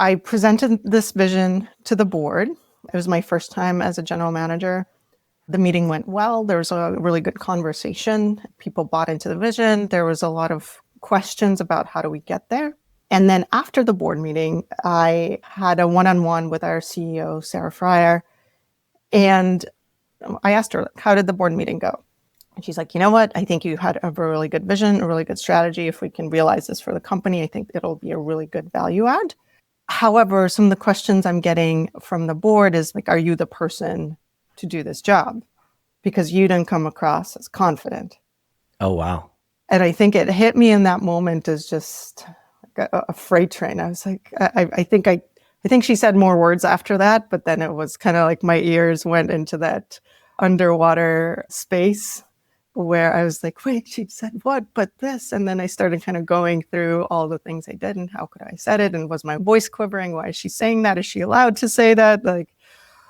I presented this vision to the board. It was my first time as a general manager. The meeting went well. There was a really good conversation. People bought into the vision. There was a lot of questions about how do we get there. And then after the board meeting, I had a one-on-one with our CEO, Sarah Fryer. And I asked her, how did the board meeting go? And she's like, you know what? I think you had a really good vision, a really good strategy. If we can realize this for the company, I think it'll be a really good value add. However, some of the questions I'm getting from the board is like, are you the person to do this job? Because you didn't come across as confident. Oh, wow. And I think it hit me in that moment as just like a freight train. I was like, I think she said more words after that, but then it was kind of like my ears went into that underwater space where I was like, wait, she said what, but this? And then I started kind of going through all the things I did and how could I said it? And was my voice quivering? Why is she saying that? Is she allowed to say that? Like,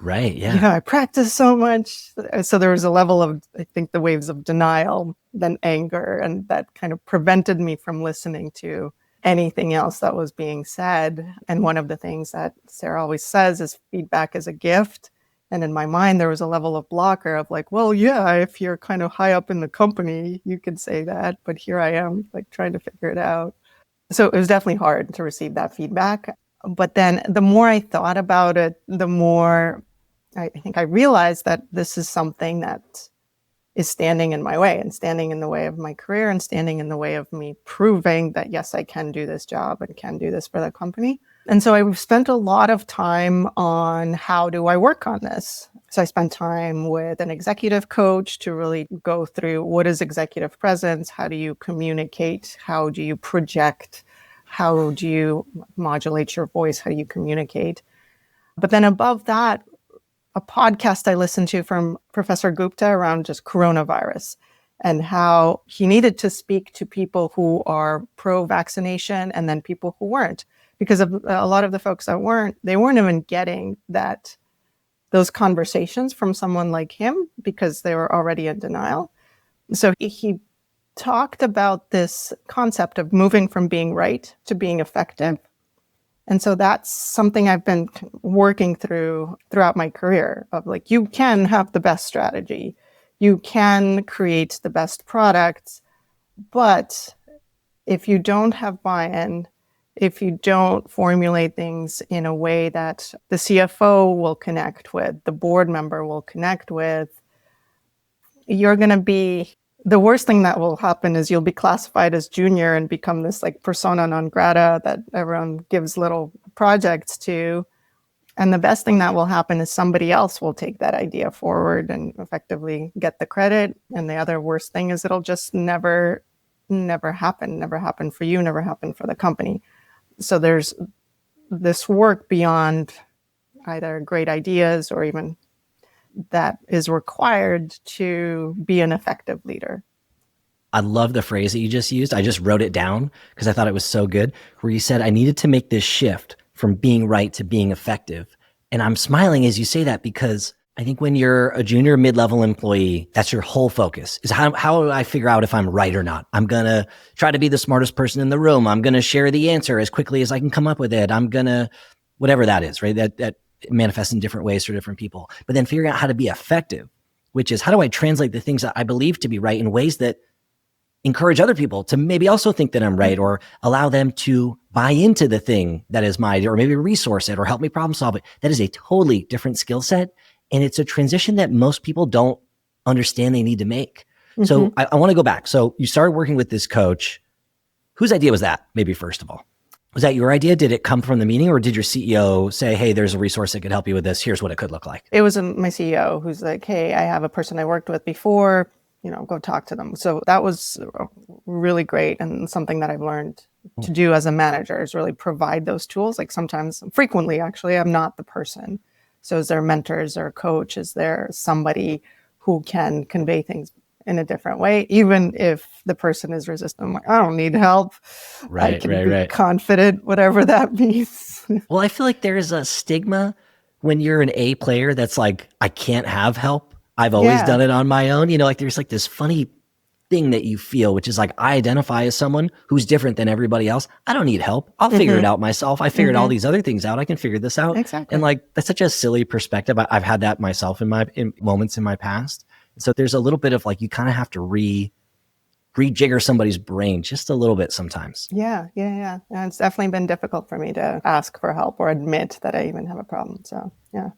right, yeah. I practiced so much. So there was a level of, I think, the waves of denial, then anger, and that kind of prevented me from listening to anything else that was being said. And one of the things that Sarah always says is feedback is a gift. And in my mind, there was a level of blocker of like, well, yeah, if you're kind of high up in the company, you could say that. But here I am, like trying to figure it out. So it was definitely hard to receive that feedback. But then the more I thought about it, the more I think I realized that this is something that is standing in my way and standing in the way of my career and standing in the way of me proving that, yes, I can do this job and can do this for the company. And so I spent a lot of time on how do I work on this? So I spent time with an executive coach to really go through what is executive presence? How do you communicate? How do you project? How do you modulate your voice? How do you communicate? But then above that, a podcast I listened to from Professor Gupta around just coronavirus and how he needed to speak to people who are pro-vaccination and then people who weren't. Because of a lot of the folks that weren't, they weren't even getting those conversations from someone like him because they were already in denial. So he talked about this concept of moving from being right to being effective. And so that's something I've been working throughout my career of like, you can have the best strategy, you can create the best products, but if you don't have buy-in, if you don't formulate things in a way that the CFO will connect with, the board member will connect with, you're going to be, the worst thing that will happen is you'll be classified as junior and become this like persona non grata that everyone gives little projects to. And the best thing that will happen is somebody else will take that idea forward and effectively get the credit. And the other worst thing is it'll just never happen for you, never happen for the company. So there's this work beyond either great ideas or even that is required to be an effective leader. I love the phrase that you just used. I just wrote it down because I thought it was so good, where you said, I needed to make this shift from being right to being effective. And I'm smiling as you say that because I think when you're a junior mid-level employee, that's your whole focus is how do I figure out if I'm right or not? I'm going to try to be the smartest person in the room. I'm going to share the answer as quickly as I can come up with it. I'm going to, whatever that is, right? That manifests in different ways for different people. But then figuring out how to be effective, which is how do I translate the things that I believe to be right in ways that encourage other people to maybe also think that I'm right or allow them to buy into the thing that is mine or maybe resource it or help me problem solve it. That is a totally different skill set. And it's a transition that most people don't understand they need to make. Mm-hmm. So I want to go back. So you started working with this coach. Whose idea was that? Maybe first of all, was that your idea? Did it come from the meeting or did your CEO say, hey, there's a resource that could help you with this. Here's what it could look like. It was my CEO who's like, hey, I have a person I worked with before, go talk to them. So that was really great. And something that I've learned to do as a manager is really provide those tools. Like sometimes, frequently, actually, I'm not the person. So is there mentors or a coach? Is there somebody who can convey things in a different way? Even if the person is resistant, I'm like, I don't need help. Right, I can be confident, whatever that means. Well, I feel like there's a stigma when you're an A player that's like, I can't have help. I've always done it on my own. Like there's like this funny thing that you feel, which is like, I identify as someone who's different than everybody else. I don't need help. I'll figure it out myself. I figured all these other things out. I can figure this out. Exactly. And like, that's such a silly perspective. I've had that myself in moments in my past. So there's a little bit of like, you kind of have to rejigger somebody's brain just a little bit sometimes. Yeah. And it's definitely been difficult for me to ask for help or admit that I even have a problem. So yeah.